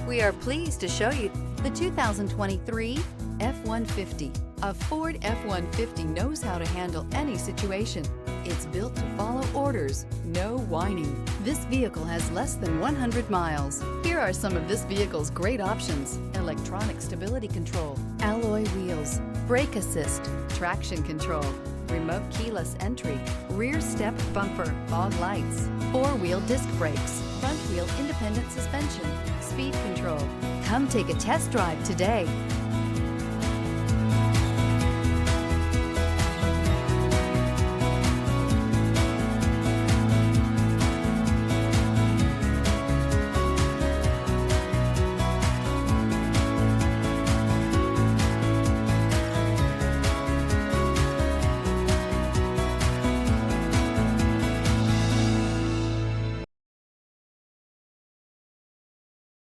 We are pleased to show you the 2023 F-150. A Ford F-150 knows how to handle any situation. It's built to follow orders, no whining. This vehicle has less than 100 miles. Here are some of this vehicle's great options: electronic stability control, alloy wheels, brake assist, traction control, remote keyless entry, rear step bumper, fog lights, four-wheel disc brakes, front wheel independent suspension, speed control. Come take a test drive today.